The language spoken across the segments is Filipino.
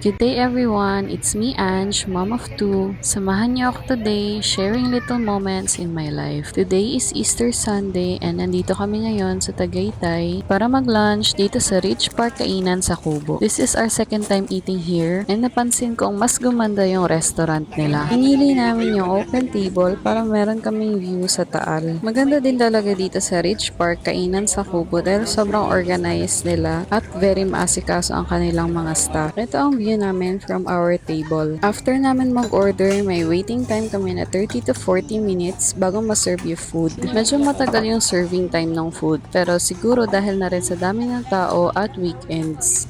Good day everyone, it's me Ange, mom of two. Samahan niyo ako today sharing little moments in my life. Today is Easter Sunday and nandito kami ngayon sa Tagaytay para mag-lunch dito sa Ridge Park Kainan sa Kubo. This is our second time eating here and napansin kong mas gumanda yung restaurant nila. Pinili namin yung open table para meron kaming view sa Taal. Maganda din talaga dito sa Ridge Park Kainan sa Kubo dahil sobrang organized nila at very maasikaso ang kanilang mga staff. Ito ang view namin from our table. After namin mag-order, may waiting time kami na 30 to 40 minutes bago ma-serve yung food. Medyo matagal yung serving time ng food, pero siguro dahil na rin sa dami ng tao at weekends.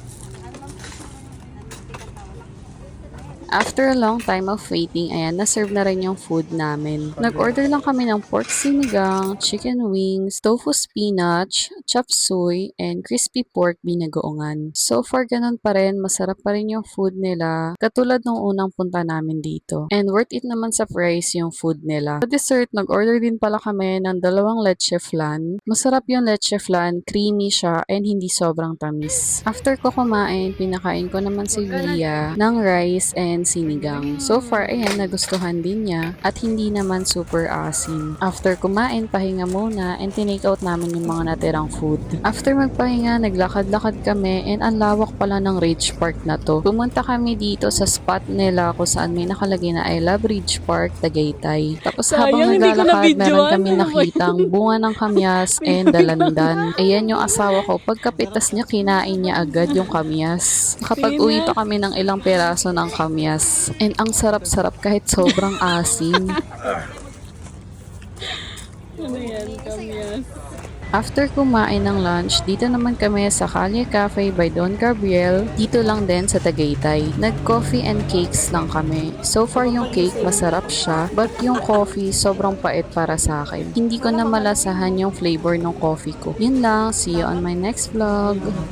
After a long time of waiting, ayan, na-serve na rin yung food namin. Nag-order lang kami ng pork sinigang, chicken wings, tofu spinach, chop suey, and crispy pork binagoongan. So far, ganun pa rin. Masarap pa rin yung food nila. Katulad nung unang punta namin dito. And worth it naman sa price yung food nila. Sa dessert, nag-order din pala kami ng 2 leche flan. Masarap yung leche flan, creamy siya, and hindi sobrang tamis. After ko kumain, pinakain ko naman si Via ng rice and sinigang. So far, ayan, nagustuhan din niya at hindi naman super asin. After kumain, pahinga muna and tinake out namin yung mga natirang food. After magpahinga, naglakad-lakad kami and ang lawak pala ng Ridge Park na to. Pumunta kami dito sa spot nila kung saan may nakalagay na I Love Ridge Park, Tagaytay. Tapos habang naglalakad, meron kami nakitang bunga ng kamyas and dalandan. Ayan yung asawa ko. Pagkapitas niya, kinain niya agad yung kamyas. Nakapag-uwi pa kami ng ilang piraso ng kamyas. And ang sarap-sarap kahit sobrang asin. Ano yan, kamyas? After kumain ng lunch, dito naman kami sa Calle Cafe by Don Gabriel. Dito lang din sa Tagaytay. Nag-coffee and cakes lang kami. So far yung cake masarap siya, but yung coffee sobrang pait para sa akin. Hindi ko na malasahan yung flavor ng coffee ko. Yun lang, see you on my next vlog.